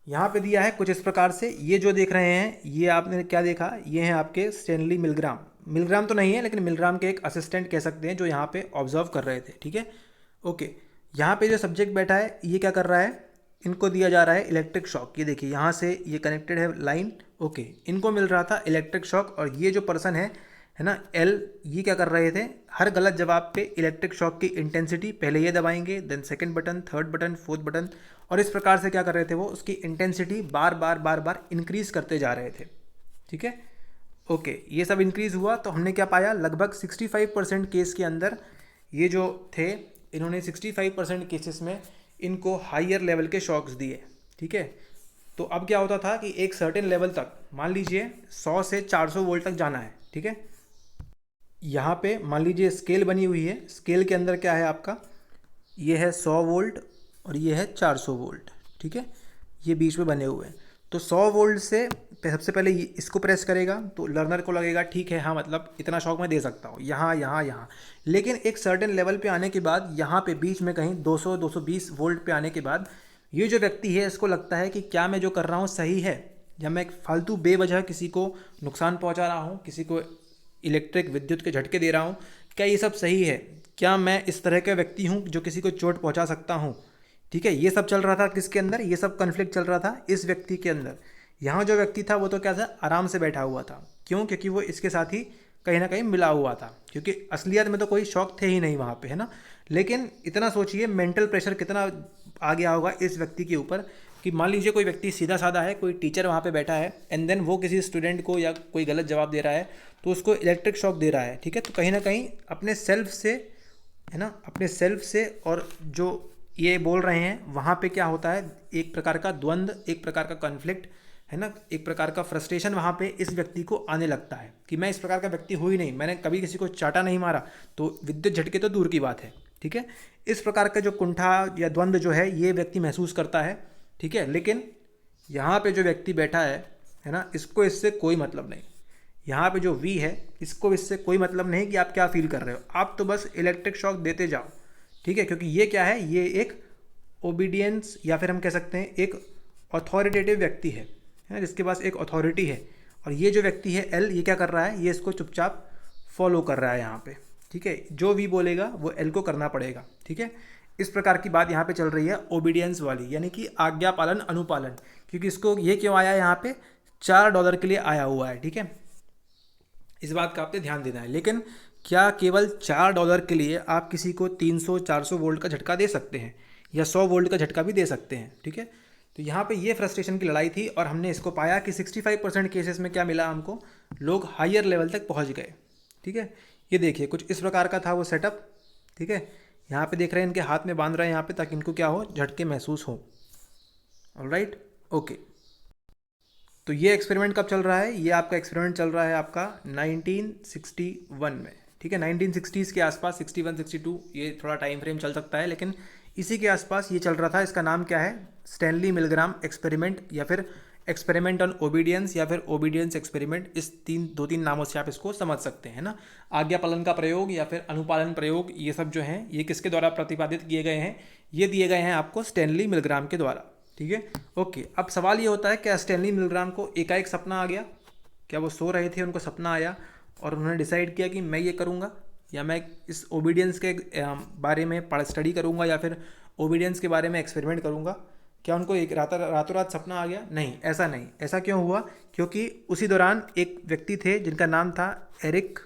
यहाँ पे दिया है कुछ इस प्रकार से, ये जो देख रहे हैं, ये आपने क्या देखा? ये हैं आपके स्टैनली मिलग्राम। मिलग्राम तो नहीं है, लेकिन मिलग्राम के एक असिस्टेंट कह सकते हैं, जो यहाँ पे ऑब्जर्व कर रहे थे। ठीक है, ओके। यहाँ पे जो सब्जेक्ट बैठा है, ये क्या कर रहा है? इनको दिया जा रहा है इलेक्ट्रिक शॉक। ये देखिए यहाँ से ये कनेक्टेड है लाइन, ओके। इनको मिल रहा था इलेक्ट्रिक शॉक, और ये जो पर्सन है ना, एल, ये क्या कर रहे थे? हर गलत जवाब पे इलेक्ट्रिक शॉक की इंटेंसिटी पहले ये दबाएंगे, then second button, third button, fourth button, और इस प्रकार से क्या कर रहे थे? वो उसकी इंटेंसिटी बार बार बार बार इंक्रीज करते जा रहे थे। ठीक है, ओके। ये सब इंक्रीज हुआ, तो हमने क्या पाया? लगभग 65% केस के अंदर ये जो थे, इन्होंने 65% केसेस में इनको हायर लेवल के शॉक्स दिए। ठीक है, तो अब क्या होता था कि एक सर्टेन लेवल तक, मान लीजिए 100 से 400 वोल्ट तक जाना है, ठीक है। यहाँ पे मान लीजिए स्केल बनी हुई है, स्केल के अंदर क्या है आपका, ये है 100 वोल्ट और ये है 400 वोल्ट, ठीक है। ये बीच में बने हुए हैं। तो 100 वोल्ट से सबसे पहले इसको प्रेस करेगा तो लर्नर को लगेगा ठीक है, हाँ मतलब इतना शॉक मैं दे सकता हूँ, यहाँ यहाँ यहाँ। लेकिन एक सर्टेन लेवल पे आने के बाद यहाँ पे बीच में कहीं 200 220 वोल्ट पे आने के बाद ये जो व्यक्ति है इसको लगता है कि क्या मैं जो कर रहा हूँ सही है, या मैं फालतू बेवजह किसी को नुकसान पहुँचा रहा हूँ, किसी को इलेक्ट्रिक विद्युत के झटके दे रहा हूँ, क्या ये सब सही है, क्या मैं इस तरह का व्यक्ति हूँ जो किसी को चोट पहुँचा सकता हूँ। ठीक है, ये सब चल रहा था किसके अंदर, ये सब कन्फ्लिक्ट चल रहा था इस व्यक्ति के अंदर। यहाँ जो व्यक्ति था वो तो क्या था, आराम से बैठा हुआ था। क्यों? क्योंकि वो इसके साथ ही कहीं ना कहीं मिला हुआ था, क्योंकि असलियत में तो कोई शौक थे ही नहीं वहाँ पे, है ना। लेकिन इतना सोचिए मेंटल प्रेशर कितना आ गया होगा इस व्यक्ति के ऊपर कि मान लीजिए कोई व्यक्ति सीधा साधा है, कोई टीचर वहाँ पे बैठा है एंड देन वो किसी स्टूडेंट को या कोई गलत जवाब दे रहा है तो उसको इलेक्ट्रिक शॉक दे रहा है, ठीक है। तो कहीं ना कहीं अपने सेल्फ से, है ना, अपने सेल्फ से और जो ये बोल रहे हैं वहाँ पे क्या होता है, एक प्रकार का द्वंद्व, एक प्रकार का कॉन्फ्लिक्ट, है ना, एक प्रकार का फ्रस्ट्रेशन वहाँ पे इस व्यक्ति को आने लगता है कि मैं इस प्रकार का व्यक्ति हूँ ही नहीं, मैंने कभी किसी को चाटा नहीं मारा, तो विद्युत झटके तो दूर की बात है, ठीक है। इस प्रकार का जो कुंठा या द्वंद्व जो है ये व्यक्ति महसूस करता है, ठीक है। लेकिन यहाँ पे जो व्यक्ति बैठा है ना, इसको इससे कोई मतलब नहीं। यहाँ पे जो वी है इसको इससे कोई मतलब नहीं कि आप क्या फील कर रहे हो, आप तो बस इलेक्ट्रिक शॉक देते जाओ, ठीक है। क्योंकि ये क्या है, ये एक ओबीडियंस या फिर हम कह सकते हैं एक अथॉरिटेटिव व्यक्ति है ना, जिसके पास एक अथॉरिटी है। और ये जो व्यक्ति है एल, ये क्या कर रहा है, ये इसको चुपचाप फॉलो कर रहा है यहाँ पे, ठीक है। जो वी बोलेगा वो एल को करना पड़ेगा, ठीक है। इस प्रकार की बात यहाँ पे चल रही है ओबीडियंस वाली, यानी कि आज्ञा पालन अनुपालन। क्योंकि इसको ये क्यों आया है यहाँ पे, $4 के लिए आया हुआ है, ठीक है। इस बात का आपने ध्यान देना है। लेकिन क्या केवल $4 के लिए आप किसी को 300-400 वोल्ट का झटका दे सकते हैं, या 100 वोल्ट का झटका भी दे सकते हैं, ठीक है। तो यहाँ पे ये फ्रस्ट्रेशन की लड़ाई थी और हमने इसको पाया कि 65% केसेस में क्या मिला हमको, लोग हायर लेवल तक पहुँच गए, ठीक है। ये देखिए कुछ इस प्रकार का था वो सेटअप, ठीक है। यहाँ पे देख रहे हैं इनके हाथ में बांध रहे हैं यहाँ पे, ताकि इनको क्या हो, झटके महसूस हो। Alright, okay. तो ये एक्सपेरिमेंट कब चल रहा है, ये आपका एक्सपेरिमेंट चल रहा है आपका 1961 में, ठीक है। 1960s के आसपास, 61 62, ये थोड़ा टाइम फ्रेम चल सकता है, लेकिन इसी के आसपास ये चल रहा था। इसका नाम क्या है, स्टैनली मिलग्राम एक्सपेरिमेंट, या फिर एक्सपेरिमेंट ऑन ओबीडियंस, या फिर ओबीडियंस एक्सपेरिमेंट। इस दो तीन नामों से आप इसको समझ सकते हैं ना। आज्ञा पालन का प्रयोग या फिर अनुपालन प्रयोग, ये सब जो हैं ये किसके द्वारा प्रतिपादित किए गए हैं, ये दिए गए हैं आपको स्टैनली मिलग्राम के द्वारा, ठीक है। ओके, अब सवाल ये होता है क्या स्टैनली मिलग्राम को एकाएक सपना आ गया, क्या वो सो रहे थे उनको सपना आया और उन्होंने डिसाइड किया कि मैं ये करूँगा, या मैं इस ओबीडियंस के बारे में स्टडी करूँगा, या फिर ओबीडियंस के बारे में एक्सपेरिमेंट करूँगा। क्या उनको एक रातों रात सपना आ गया? नहीं, ऐसा नहीं। ऐसा क्यों हुआ? क्योंकि उसी दौरान एक व्यक्ति थे जिनका नाम था एरिक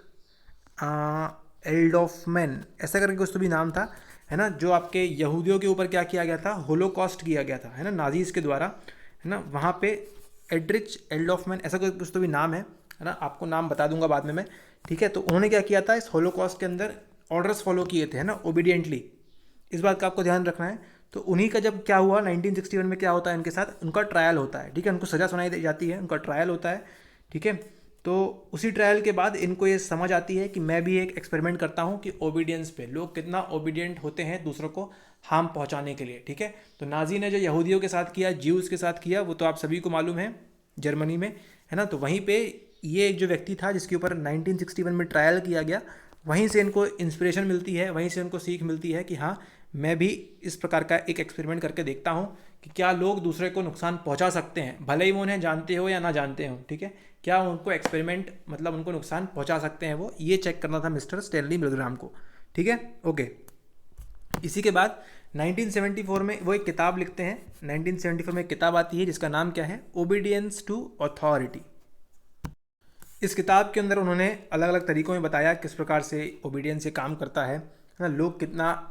एल्डोफमैन, ऐसा करके कुछ तो भी नाम था, है ना, जो आपके यहूदियों के ऊपर क्या किया गया था, होलोकॉस्ट किया गया था, है ना, नाजीज के द्वारा, है ना। वहाँ पे एड्रिच एल्डोफमैन, ऐसा कुछ तो भी नाम है ना, आपको नाम बता दूंगा बाद में मैं, ठीक है। तो उन्होंने क्या किया था, इस होलोकॉस्ट के अंदर ऑर्डर्स फॉलो किए थे, है ना, ओबीडियंटली। इस बात का आपको ध्यान रखना है। तो उन्हीं का जब क्या हुआ 1961 में, क्या होता है उनके साथ, उनका ट्रायल होता है, ठीक है। उनको सज़ा सुनाई जाती है, उनका ट्रायल होता है, ठीक है। तो उसी ट्रायल के बाद इनको ये समझ आती है कि मैं भी एक एक्सपेरिमेंट करता हूँ कि ओबीडियंस पे लोग कितना ओबीडियंट होते हैं दूसरों को हार्म पहुँचाने के लिए, ठीक है। तो नाजी ने जो यहूदियों के साथ किया, ज्यूज़ के साथ किया, वो तो आप सभी को मालूम है, जर्मनी में, है ना। तो वहीं पे ये एक जो व्यक्ति था जिसके ऊपर 1961 में ट्रायल किया गया, वहीं से इनको इंस्पिरेशन मिलती है, वहीं से उनको सीख मिलती है कि हाँ, मैं भी इस प्रकार का एक एक्सपेरिमेंट करके देखता हूँ कि क्या लोग दूसरे को नुकसान पहुँचा सकते हैं, भले ही वो उन्हें जानते हो या ना जानते हो, ठीक है। क्या उनको एक्सपेरिमेंट मतलब उनको नुकसान पहुँचा सकते हैं, वो ये चेक करना था मिस्टर स्टैनली मिलग्राम को, ठीक है। ओके, इसी के बाद 1974 में वो एक किताब लिखते हैं। 1974 में एक किताब आती है जिसका नाम क्या है, ओबीडियंस टू अथॉरिटी। इस किताब के अंदर उन्होंने अलग अलग तरीक़ों में बताया किस प्रकार से ओबीडियंस से काम करता है ना, लोग कितना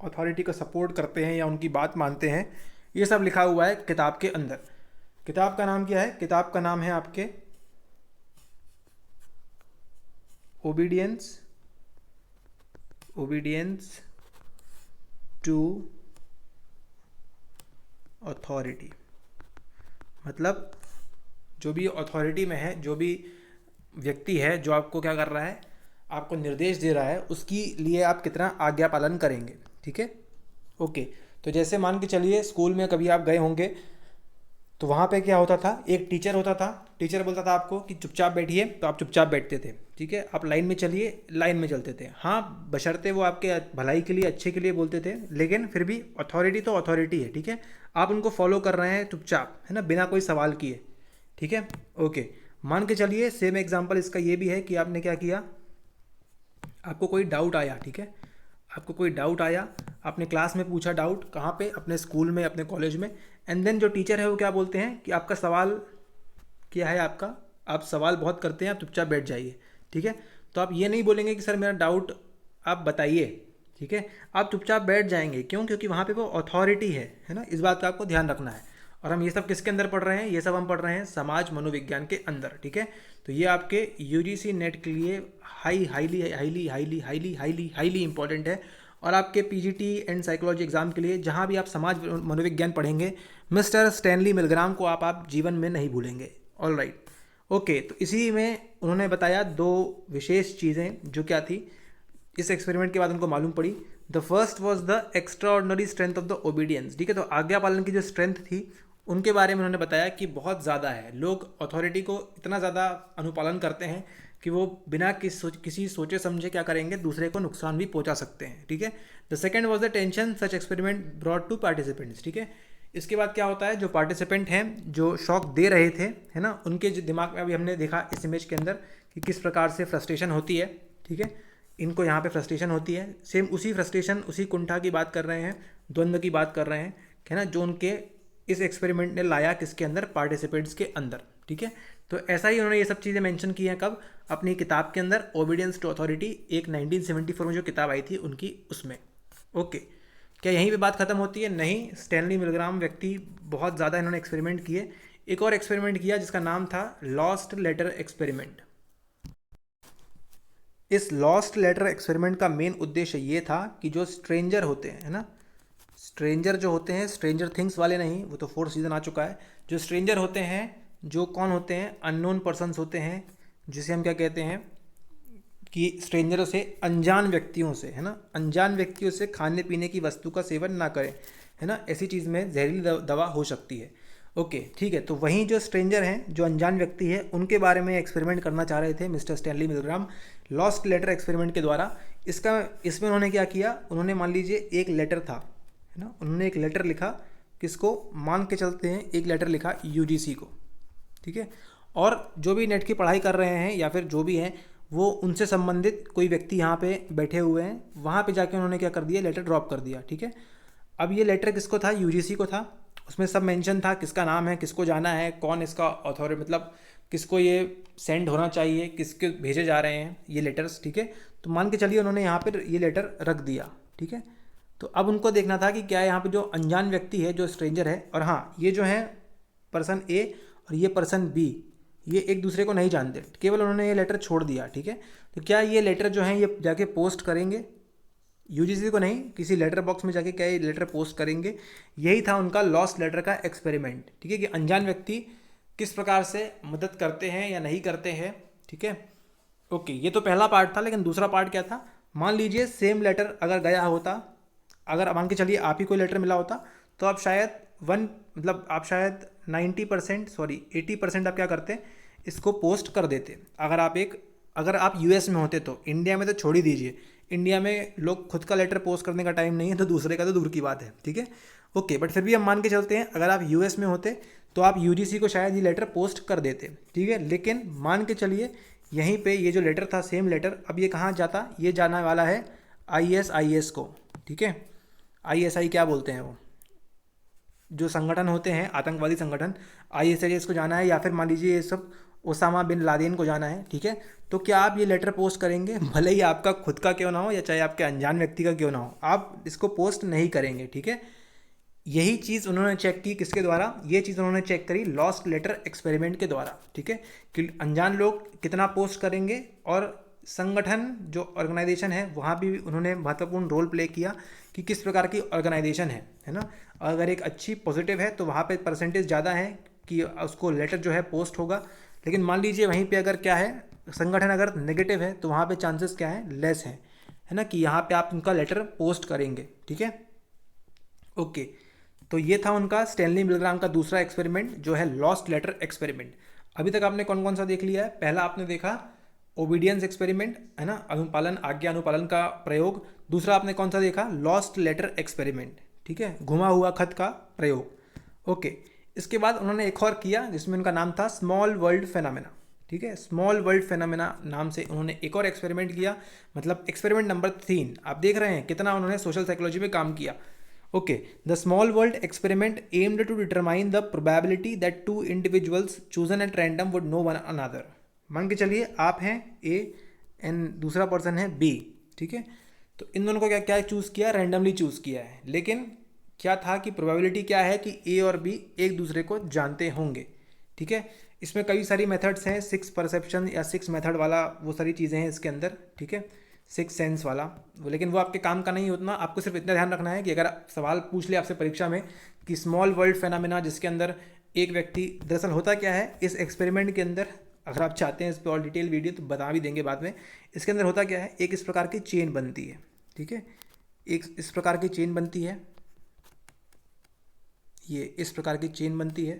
अथॉरिटी को सपोर्ट करते हैं या उनकी बात मानते हैं, ये सब लिखा हुआ है किताब के अंदर। किताब का नाम क्या है? किताब का नाम है आपके ओबीडियंस टू अथॉरिटी। मतलब जो भी अथॉरिटी में है, जो भी व्यक्ति है जो आपको क्या कर रहा है, आपको निर्देश दे रहा है, उसकी लिए आप कितना आज्ञा पालन करेंगे। ठीक है, ओके। तो जैसे मान के चलिए स्कूल में कभी आप गए होंगे, तो वहाँ पे क्या होता था, एक टीचर होता था, टीचर बोलता था आपको कि चुपचाप बैठिए, तो आप चुपचाप बैठते थे। ठीक है, आप लाइन में चलिए, लाइन में चलते थे। हाँ, बशर्ते वो आपके भलाई के लिए, अच्छे के लिए बोलते थे, लेकिन फिर भी अथॉरिटी तो अथॉरिटी है। ठीक है, आप उनको फॉलो कर रहे हैं चुपचाप, है ना, बिना कोई सवाल किए। ठीक है, ओके। मान के चलिए सेम एग्जांपल इसका ये भी है कि आपने क्या किया, आपको कोई डाउट आया। ठीक है, आपको कोई डाउट आया, आपने क्लास में पूछा डाउट, कहाँ पे, अपने स्कूल में, अपने कॉलेज में, एंड देन जो टीचर है वो क्या बोलते हैं कि आपका सवाल क्या है, आपका, आप सवाल बहुत करते हैं, आप चुपचाप बैठ जाइए। ठीक है, तो आप ये नहीं बोलेंगे कि सर मेरा डाउट आप बताइए। ठीक है, आप चुपचाप बैठ जाएंगे। क्यों? क्योंकि वहाँ पे वो अथॉरिटी है ना, इस बात का आपको ध्यान रखना है। और हम ये सब किसके अंदर पढ़ रहे हैं, ये सब हम पढ़ रहे हैं समाज मनोविज्ञान के अंदर। ठीक है, तो ये आपके यूजीसी नेट के लिए हाईली इंपॉर्टेंट है। और आपके पीजीटी एंड साइकोलॉजी एग्जाम के लिए, जहाँ भी आप समाज मनोविज्ञान पढ़ेंगे, मिस्टर स्टैनली मिलग्राम को आप जीवन में नहीं भूलेंगे। All right, okay. तो इसी में उन्होंने बताया दो विशेष चीज़ें जो क्या थी, इस एक्सपेरिमेंट के बाद उनको मालूम पड़ी। The first was the extra ordinary strength of the obedience. ठीक है, तो आज्ञा पालन की जो स्ट्रेंथ थी उनके बारे में उन्होंने बताया कि बहुत ज़्यादा है। लोग अथॉरिटी को इतना ज़्यादा अनुपालन करते हैं कि वो बिना किसी सोचे समझे क्या करेंगे, दूसरे को नुकसान भी पहुंचा सकते हैं। ठीक है, the second was the tension such experiment brought to participants. ठीक है, इसके बाद क्या होता है, जो पार्टिसिपेंट हैं जो शॉक दे रहे थे, है ना, उनके जो दिमाग में, अभी हमने देखा इस इमेज के अंदर कि किस प्रकार से फ्रस्ट्रेशन होती है। ठीक है, इनको यहाँ पे फ्रस्ट्रेशन होती है, सेम उसी फ्रस्ट्रेशन, उसी कुंठा की बात कर रहे हैं, द्वंद्व की बात कर रहे हैं, है ना, जो उनके इस एक्सपेरिमेंट ने लाया किसके अंदर, पार्टिसिपेंट्स के अंदर। ठीक है, तो ऐसा ही उन्होंने ये सब चीज़ें मेंशन की हैं कब, अपनी किताब के अंदर, ओबीडियंस टू अथॉरिटी, एक 1974 में जो किताब आई थी उनकी, उसमें। ओके, क्या यहीं पे बात खत्म होती है? नहीं, स्टैनली मिलग्राम व्यक्ति बहुत ज़्यादा इन्होंने एक्सपेरिमेंट किए। एक और एक्सपेरिमेंट किया जिसका नाम था लॉस्ट लेटर एक्सपेरिमेंट। इस लॉस्ट लेटर एक्सपेरिमेंट का मेन उद्देश्य ये था कि जो स्ट्रेंजर होते हैं, है ना, स्ट्रेंजर जो होते हैं, स्ट्रेंजर थिंग्स वाले नहीं, वो तो 4th सीजन आ चुका है। जो स्ट्रेंजर होते हैं, जो कौन होते हैं, अननोन पर्सन्स होते हैं, जिसे हम क्या कहते हैं कि स्ट्रेंजरों से, अनजान व्यक्तियों से, है ना, अनजान व्यक्तियों से खाने पीने की वस्तु का सेवन ना करें, है ना, ऐसी चीज़ में जहरीली दवा हो सकती है। ओके, ठीक है, तो वहीं जो स्ट्रेंजर हैं, जो अनजान व्यक्ति है, उनके बारे में एक्सपेरिमेंट करना चाह रहे थे Mister Stanley Milgram lost letter experiment के द्वारा। इसमें उन्होंने क्या किया, उन्होंने मान लीजिए एक लेटर था, है ना, उन्होंने एक लेटर लिखा, किसको, मान के चलते हैं एक लेटर लिखा यूजीसी को। ठीक है, और जो भी नेट की पढ़ाई कर रहे हैं या फिर जो भी हैं, वो उनसे संबंधित कोई व्यक्ति यहाँ पे बैठे हुए हैं, वहाँ पे जाके उन्होंने क्या कर दिया, लेटर ड्रॉप कर दिया। ठीक है, अब ये लेटर किसको था, यूजीसी को था। उसमें सब मेंशन था, किसका नाम है, किसको जाना है, कौन इसका अथॉरिटी, मतलब किसको ये सेंड होना चाहिए, किसके भेजे जा रहे हैं ये लेटर्स। ठीक है, तो मान के चलिए उन्होंने यहाँ पर ये लेटर रख दिया। ठीक है, तो अब उनको देखना था कि क्या यहाँ पे जो अनजान व्यक्ति है, जो स्ट्रेंजर है, और हाँ, ये जो है पर्सन ए और ये पर्सन बी, ये एक दूसरे को नहीं जानते, केवल उन्होंने ये लेटर छोड़ दिया। ठीक है, तो क्या ये लेटर जो है ये जाके पोस्ट करेंगे, यूजीसी को नहीं, किसी लेटर बॉक्स में जाके क्या ये लेटर पोस्ट करेंगे? यही था उनका लॉस्ट लेटर का एक्सपेरिमेंट। ठीक है, कि अनजान व्यक्ति किस प्रकार से मदद करते हैं या नहीं करते हैं। ठीक है, ओके, ये तो पहला पार्ट था, लेकिन दूसरा पार्ट क्या था, मान लीजिए सेम लेटर अगर गया होता, अगर मान के चलिए आप ही कोई लेटर मिला होता, तो आप शायद आप शायद 90%, सॉरी 80% आप क्या करते, इसको पोस्ट कर देते। अगर आप यूएस में होते तो, इंडिया में तो छोड़ ही दीजिए, इंडिया में लोग खुद का लेटर पोस्ट करने का टाइम नहीं है, तो दूसरे का तो दूर की बात है। ठीक है, ओके, बट फिर भी हम मान के चलते हैं अगर आप यूएस में होते तो आप यूजीसी को शायद ये लेटर पोस्ट कर देते। ठीक है, लेकिन मान के चलिए यहीं पे ये जो लेटर था, सेम लेटर, अब ये कहाँ जाता, ये जाने वाला है ISIS को। ठीक है, ISI क्या बोलते हैं, वो जो संगठन होते हैं, आतंकवादी संगठन, ISIS को जाना है, या फिर मान लीजिए ये सब ओसामा बिन लादेन को जाना है। ठीक है, तो क्या आप ये लेटर पोस्ट करेंगे? भले ही आपका खुद का क्यों ना हो, या चाहे आपके अनजान व्यक्ति का क्यों ना हो, आप इसको पोस्ट नहीं करेंगे। ठीक है, यही चीज़ उन्होंने चेक की, किसके द्वारा, ये चीज़ उन्होंने चेक करी लॉस्ट लेटर एक्सपेरिमेंट के द्वारा। ठीक है, कि अनजान लोग कितना पोस्ट करेंगे, और संगठन जो ऑर्गेनाइजेशन है वहाँ भी उन्होंने महत्वपूर्ण रोल प्ले किया कि किस प्रकार की ऑर्गेनाइजेशन है ना। अगर एक अच्छी पॉजिटिव है तो वहाँ पे परसेंटेज ज़्यादा है कि उसको लेटर जो है पोस्ट होगा। लेकिन मान लीजिए वहीं पे अगर क्या है, संगठन अगर नेगेटिव है तो वहाँ पे चांसेस क्या है, लेस है ना, कि यहाँ पे आप उनका लेटर पोस्ट करेंगे। ठीक है, ओके। तो ये था उनका स्टैनली मिलग्राम का दूसरा एक्सपेरिमेंट जो है लॉस्ट लेटर एक्सपेरिमेंट। अभी तक आपने कौन कौन सा देख लिया है? पहला आपने देखा ओबीडियंस एक्सपेरिमेंट, है ना, अनुपालन, आज्ञा अनुपालन का प्रयोग। दूसरा आपने कौन सा देखा? Lost letter experiment. ठीक है, घुमा हुआ खत का प्रयोग। ओके, इसके बाद उन्होंने एक और किया जिसमें उनका नाम था स्मॉल वर्ल्ड फेनामेना। ठीक है, स्मॉल वर्ल्ड फेनामेना नाम से उन्होंने एक और एक्सपेरिमेंट किया, मतलब एक्सपेरिमेंट नंबर 3। आप देख रहे हैं कितना उन्होंने सोशल साइकोलॉजी में काम किया। Okay, the small world experiment aimed to determine the probability that two individuals chosen at random would know one another. मान के चलिए आप हैं ए एंड दूसरा पर्सन है बी। ठीक है, तो इन दोनों को क्या क्या चूज़ किया? रैंडमली चूज़ किया है। लेकिन क्या था कि प्रोबेबिलिटी क्या है कि ए और बी एक दूसरे को जानते होंगे। ठीक है, इसमें कई सारी मेथड्स हैं, 6 परसेप्शन या 6 मेथड वाला वो सारी चीज़ें हैं इसके अंदर। ठीक है, 6 सेंस वाला, लेकिन वो आपके काम का नहीं उतना। आपको सिर्फ इतना ध्यान रखना है कि अगर सवाल पूछ ले आपसे परीक्षा में कि स्मॉल वर्ल्ड फेनामिना, जिसके अंदर एक व्यक्ति, दरअसल होता क्या है इस एक्सपेरिमेंट के अंदर, अगर आप चाहते हैं इस पर और डिटेल वीडियो तो बता भी देंगे बाद में। इसके अंदर होता क्या है, एक इस प्रकार की चेन बनती है। ठीक है, एक इस प्रकार की चेन बनती है, ये इस प्रकार की चेन बनती है।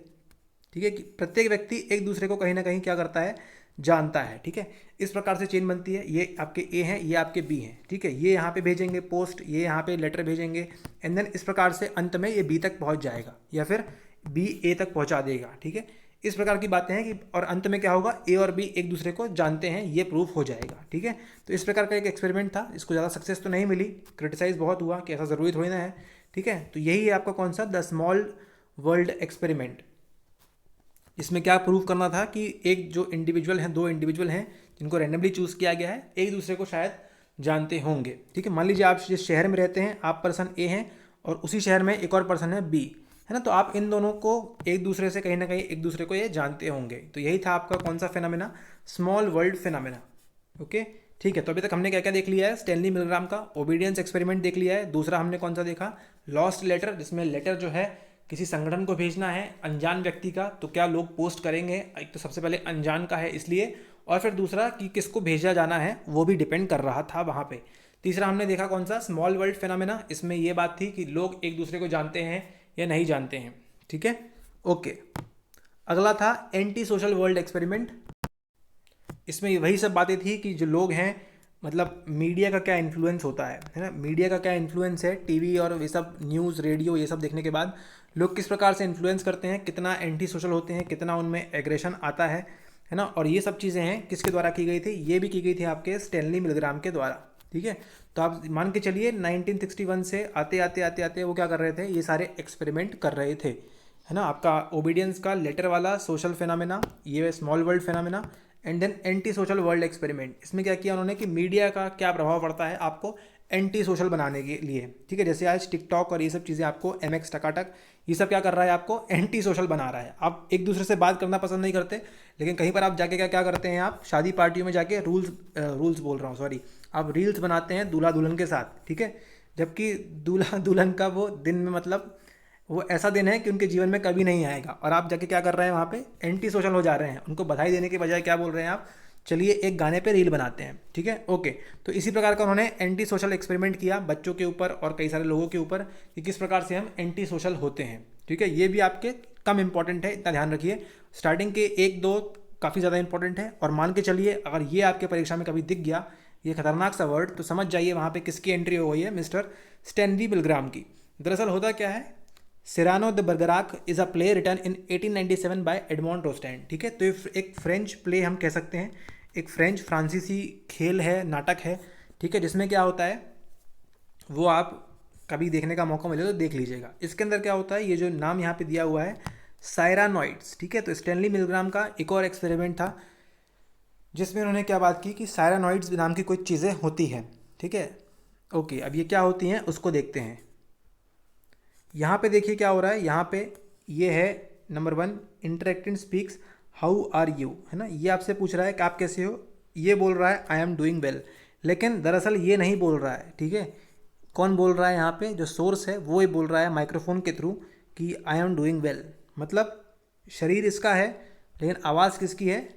ठीक है, कि प्रत्येक व्यक्ति एक दूसरे को कहीं ना कहीं क्या करता है, जानता है। ठीक है, इस प्रकार से चेन बनती है। ये आपके ए हैं, ये आपके बी हैं। ठीक है, ये यहाँ पे भेजेंगे पोस्ट, ये यहाँ पे लेटर भेजेंगे, एंड देन इस प्रकार से अंत में ये बी तक पहुँच जाएगा या फिर बी ए तक पहुँचा देगा। ठीक है, इस प्रकार की बातें हैं कि, और अंत में क्या होगा, ए और बी एक दूसरे को जानते हैं, ये प्रूफ हो जाएगा। ठीक है, तो इस प्रकार का एक एक्सपेरिमेंट था। इसको ज़्यादा सक्सेस तो नहीं मिली, क्रिटिसाइज बहुत हुआ कि ऐसा ज़रूरी थोड़ी ना है। ठीक है, तो यही है आपका कौन सा, द स्मॉल वर्ल्ड एक्सपेरिमेंट। इसमें क्या प्रूव करना था कि एक जो इंडिविजुअल हैं, 2 इंडिविजुअल हैं जिनको रैंडमली चूज़ किया गया है, एक दूसरे को शायद जानते होंगे। ठीक है, मान लीजिए आप जिस शहर में रहते हैं, आप पर्सन ए हैं और उसी शहर में एक और पर्सन है बी, है ना, तो आप इन दोनों को एक दूसरे से कहीं ना कहीं एक दूसरे को ये जानते होंगे। तो यही था आपका कौन सा phenomena, small world phenomena. Okay, ठीक है, तो अभी तक हमने क्या क्या देख लिया है, स्टैनली मिलग्राम का ओबीडियंस एक्सपेरिमेंट देख लिया है। दूसरा हमने कौन सा देखा, लॉस्ट लेटर, जिसमें लेटर जो है किसी संगठन को भेजना है अनजान व्यक्ति का, तो क्या लोग पोस्ट करेंगे? एक तो सबसे पहले अनजान का है इसलिए, और फिर दूसरा कि किसको भेजा जाना है वो भी डिपेंड कर रहा था वहाँ पे। तीसरा हमने देखा कौन सा, स्मॉल वर्ल्ड फेनामिना। इसमें ये बात थी कि लोग एक दूसरे को जानते हैं या नहीं जानते हैं। ठीक है, ओके। अगला था एंटी सोशल वर्ल्ड एक्सपेरिमेंट। इसमें वही सब बातें थी कि जो लोग हैं, मतलब मीडिया का क्या इन्फ्लुएंस होता है ना, मीडिया का क्या इन्फ्लुएंस है, टीवी और ये सब न्यूज़ रेडियो ये सब देखने के बाद लोग किस प्रकार से इन्फ्लुएंस करते हैं, कितना एंटी सोशल होते हैं, कितना उनमें एग्रेशन आता है ना। और ये सब चीज़ें हैं किसके द्वारा की गई थी, ये भी की गई थी आपके स्टैनली मिलग्राम के द्वारा। ठीक है, तो आप मान के चलिए 1961 से आते आते आते आते वो क्या कर रहे थे, ये सारे एक्सपेरिमेंट कर रहे थे, है ना। आपका ओबीडियंस का लेटर वाला सोशल फेनामिना, ये small world phenomena, and then anti social world experiment. इसमें क्या किया उन्होंने कि मीडिया का क्या प्रभाव पड़ता है आपको एंटी सोशल बनाने के लिए। ठीक है, जैसे आज टिकटॉक और ये सब चीज़ें आपको MX टकाटक ये सब क्या कर रहा है, आपको एंटी सोशल बना रहा है। आप एक दूसरे से बात करना पसंद नहीं करते, लेकिन कहीं पर आप जाके क्या क्या करते हैं, आप शादी पार्टियों में जाके रूल्स बोल रहा हूँ सॉरी, आप रील्स बनाते हैं दूल्हा दुल्हन के साथ। ठीक है, जबकि दूल्हा दुल्हन का वो दिन में, मतलब वो ऐसा दिन है कि उनके जीवन में कभी नहीं आएगा, और आप जाके क्या कर रहे हैं वहाँ पे, एंटी सोशल हो जा रहे हैं। उनको बधाई देने के बजाय क्या बोल रहे हैं आप, चलिए एक गाने पे रील बनाते हैं। ठीक है, ओके। तो इसी प्रकार का उन्होंने एंटी सोशल एक्सपेरिमेंट किया बच्चों के ऊपर और कई सारे लोगों के ऊपर कि किस प्रकार से हम एंटी सोशल होते हैं। ठीक है, ये भी आपके कम इंपॉर्टेंट है, इतना ध्यान रखिए। स्टार्टिंग के 1-2 काफ़ी ज़्यादा इंपॉर्टेंट है, और मान के चलिए अगर ये आपके परीक्षा में कभी दिख गया ये खतरनाक सा वर्ड, तो समझ जाइए वहाँ पे किसकी एंट्री हो गई है, मिस्टर स्टैनली मिलग्राम की। दरअसल होता क्या है, Cyrano de Bergerac is a play written in 1897 by Edmond Rostand. ठीक है, तो ये एक फ्रेंच प्ले हम कह सकते हैं, एक फ्रांसीसी खेल है, नाटक है। ठीक है, जिसमें क्या होता है वो आप कभी देखने का मौका मिले तो देख लीजिएगा। इसके अंदर क्या होता है, ये जो नाम यहाँ पे दिया हुआ है सायरानॉइड्स। ठीक है, तो स्टैनली मिलग्राम का एक और एक्सपेरिमेंट था जिसमें उन्होंने क्या बात की कि सायरानॉइड्स नाम की कोई चीज़ें होती हैं। ठीक है, ओके। अब ये क्या होती हैं उसको देखते हैं। यहाँ पे देखिए क्या हो रहा है, यहाँ पे ये है number 1, interacting speaks how are you, है ना। ये आपसे पूछ रहा है कि आप कैसे हो, ये बोल रहा है आई एम डूइंग वेल, लेकिन दरअसल ये नहीं बोल रहा है। ठीक है, कौन बोल रहा है यहाँ पे, जो सोर्स है वो ये बोल रहा है माइक्रोफोन के थ्रू कि आई एम डूइंग वेल, मतलब शरीर इसका है लेकिन आवाज़ किसकी है?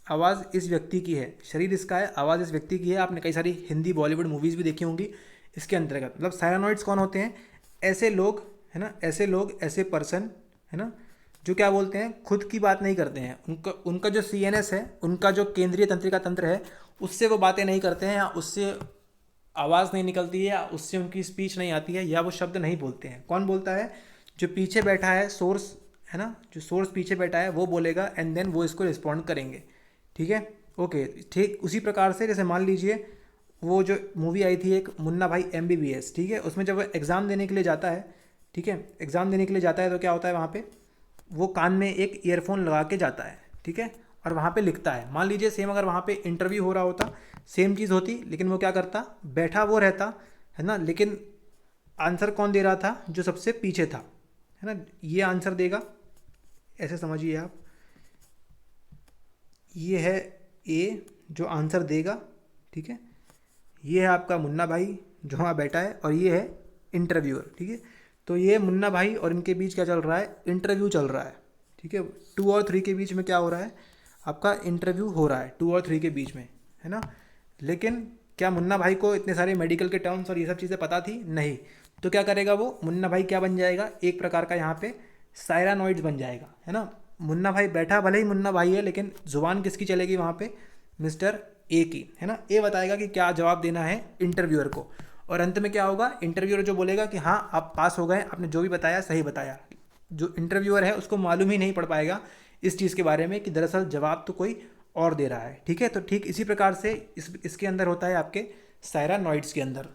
आवाज़ इस व्यक्ति की है। शरीर इसका है, आवाज़ इस व्यक्ति की है। आपने कई सारी हिंदी बॉलीवुड मूवीज़ भी देखी होंगी इसके अंतर्गत। मतलब साइरानॉइड्स कौन होते हैं? ऐसे लोग, है ना, ऐसे लोग, ऐसे पर्सन, है ना, जो क्या बोलते हैं, खुद की बात नहीं करते हैं। उनका उनका जो CNS है, उनका जो केंद्रीय तंत्रिका तंत्र है, उससे वो बातें नहीं करते हैं, या उससे आवाज़ नहीं निकलती है, या उससे उनकी स्पीच नहीं आती है, या वो शब्द नहीं बोलते हैं। कौन बोलता है? जो पीछे बैठा है सोर्स, है ना, जो सोर्स पीछे बैठा है वो बोलेगा, एंड देन वो इसको रिस्पॉन्ड करेंगे। ठीक है, ओके। ठीक उसी प्रकार से जैसे मान लीजिए वो जो मूवी आई थी एक, मुन्ना भाई MBBS, ठीक है, उसमें जब वो एग्ज़ाम देने के लिए जाता है, ठीक है, एग्ज़ाम देने के लिए जाता है तो क्या होता है वहाँ पे, वो कान में एक ईयरफोन लगा के जाता है, ठीक है, और वहाँ पे लिखता है। मान लीजिए सेम अगर वहाँ पे इंटरव्यू हो रहा होता, सेम चीज़ होती, लेकिन वो क्या करता, बैठा वो रहता, है ना, लेकिन आंसर कौन दे रहा था? जो सबसे पीछे था, है ना, ये आंसर देगा, ऐसे समझिए आप, ये है ए जो आंसर देगा, ठीक है, ये है आपका मुन्ना भाई जो वहाँ बैठा है, और ये है इंटरव्यूअर, ठीक है। तो ये मुन्ना भाई और इनके बीच क्या चल रहा है? इंटरव्यू चल रहा है, ठीक है। 2 और 3 के बीच में क्या हो रहा है? आपका इंटरव्यू हो रहा है 2 और 3 के बीच में, है ना। लेकिन क्या मुन्ना भाई को इतने सारे मेडिकल के टर्म्स और ये सब चीज़ें पता थी? नहीं। तो क्या करेगा वो मुन्ना भाई? क्या बन जाएगा? एक प्रकार का यहाँ पे सायरानॉइड्स बन जाएगा, है ना। मुन्ना भाई बैठा, भले ही मुन्ना भाई है, लेकिन जुबान किसकी चलेगी वहाँ पे? मिस्टर ए की, है ना। ए बताएगा कि क्या जवाब देना है इंटरव्यूअर को, और अंत में क्या होगा? इंटरव्यूअर जो बोलेगा कि हाँ आप पास हो गए, आपने जो भी बताया सही बताया। जो इंटरव्यूअर है उसको मालूम ही नहीं पड़ पाएगा इस चीज़ के बारे में कि दरअसल जवाब तो कोई और दे रहा है, ठीक है। तो ठीक इसी प्रकार से इसके अंदर होता है आपके सायरानॉइड्स के अंदर,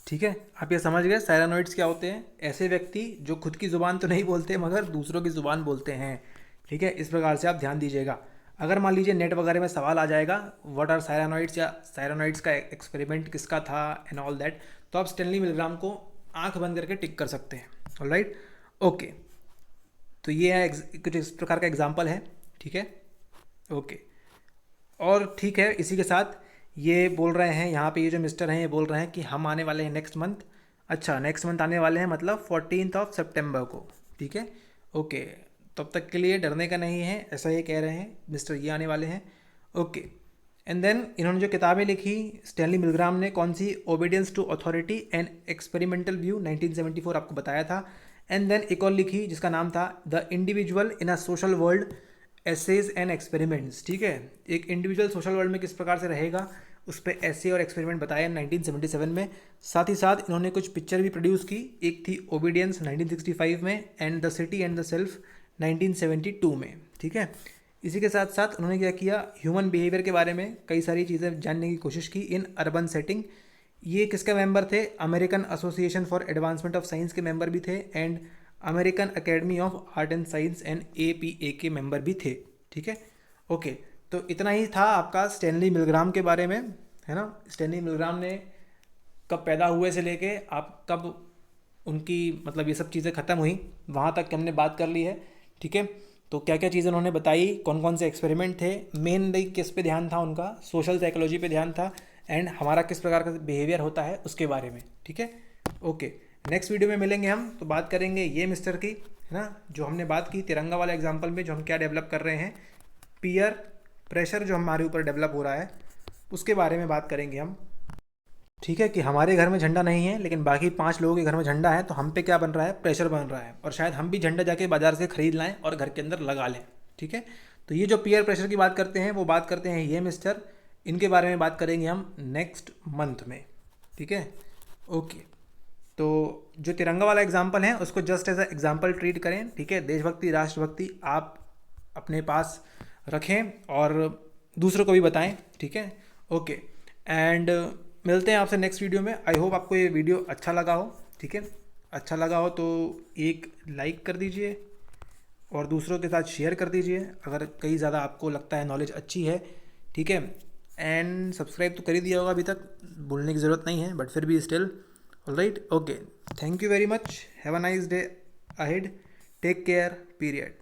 ठीक है। आप ये समझ गए सायरानॉइड्स क्या होते हैं? ऐसे व्यक्ति जो खुद की ज़ुबान तो नहीं बोलते मगर दूसरों की ज़ुबान बोलते हैं, ठीक है। इस प्रकार से आप ध्यान दीजिएगा। अगर मान लीजिए नेट वगैरह में सवाल आ जाएगा व्हाट आर सायरानॉइड्स, या सायरानॉइड्स का एक्सपेरिमेंट किसका था एंड ऑल दैट, तो आप स्टेनली मिलग्राम को आंख बंद करके टिक कर सकते हैं। Alright, okay. तो ये है कुछ इस प्रकार का एग्जाम्पल है, ठीक है, ओके। और ठीक है, इसी के साथ ये बोल रहे हैं यहाँ पे, ये जो मिस्टर हैं ये बोल रहे हैं कि हम आने वाले हैं नेक्स्ट मंथ। अच्छा, नेक्स्ट मंथ आने वाले हैं मतलब 14 सितंबर को, ठीक है, ओके। तब तक के लिए डरने का नहीं है, ऐसा ये कह रहे हैं मिस्टर, ये आने वाले हैं, ओके। एंड देन इन्होंने जो किताबें लिखी स्टैनली मिलग्राम ने, कौन सी? Obedience to authority and experimental view, 1974 आपको बताया था। एंड देन एक और लिखी जिसका नाम था the individual in a social world, essays and experiments, ठीक है। एक इंडिविजुअल सोशल वर्ल्ड में किस प्रकार से रहेगा, उस पर ऐसे और एक्सपेरिमेंट बताए 1977 में। साथ ही साथ इन्होंने कुछ पिक्चर भी प्रोड्यूस की, एक थी ओबीडियंस 1965 में, and the city and the self 1972 में, ठीक है। इसी के साथ साथ उन्होंने क्या किया, ह्यूमन बिहेवियर के बारे में कई सारी चीज़ें जानने की कोशिश की इन अर्बन सेटिंग। ये किसके मेंबर थे? American association for advancement of science के मेंबर भी थे, and American academy of art and science and APA के मेंबर भी थे, ठीक है, ओके। तो इतना ही था आपका स्टैनली मिलग्राम के बारे में, है ना। स्टैनली मिलग्राम ने कब पैदा हुए से लेके आप कब उनकी मतलब ये सब चीज़ें ख़त्म हुई वहाँ तक हमने बात कर ली है, ठीक है। तो क्या क्या चीज़ें उन्होंने बताई, कौन कौन से एक्सपेरिमेंट थे, मेनली किस पे ध्यान था उनका, सोशल साइकोलॉजी पे ध्यान था, एंड हमारा किस प्रकार का बिहेवियर होता है उसके बारे में, ठीक है, ओके। नेक्स्ट वीडियो में मिलेंगे हम, तो बात करेंगे ये मिस्टर की, है ना, जो हमने बात की तिरंगा वाला एग्जाम्पल में, जो हम क्या डेवलप कर रहे हैं, पीयर प्रेशर जो हमारे ऊपर डेवलप हो रहा है उसके बारे में बात करेंगे हम, ठीक है। कि हमारे घर में झंडा नहीं है लेकिन बाकी 5 लोगों के घर में झंडा है, तो हम पे क्या बन रहा है? प्रेशर बन रहा है, और शायद हम भी झंडा जाके बाजार से खरीद लाएं और घर के अंदर लगा लें, ठीक है। तो ये जो पीयर प्रेशर की बात करते हैं वो बात करते हैं ये मिस्टर, इनके बारे में बात करेंगे हम नेक्स्ट मंथ में, ठीक है, ओके। तो जो तिरंगा वाला एग्जाम्पल है उसको just as a example treat करें, ठीक है। देशभक्ति, राष्ट्रभक्ति आप अपने पास रखें और दूसरों को भी बताएं, ठीक है, ओके। एंड मिलते हैं आपसे नेक्स्ट वीडियो में। आई होप आपको ये वीडियो अच्छा लगा हो, ठीक है। अच्छा लगा हो तो एक लाइक कर दीजिए और दूसरों के साथ शेयर कर दीजिए अगर कहीं ज़्यादा आपको लगता है नॉलेज अच्छी है, ठीक है। एंड सब्सक्राइब तो कर ही दिया होगा अभी तक, भूलने की ज़रूरत नहीं है, बट फिर भी still, alright, okay. Thank you very much, have a nice day ahead, take care, period.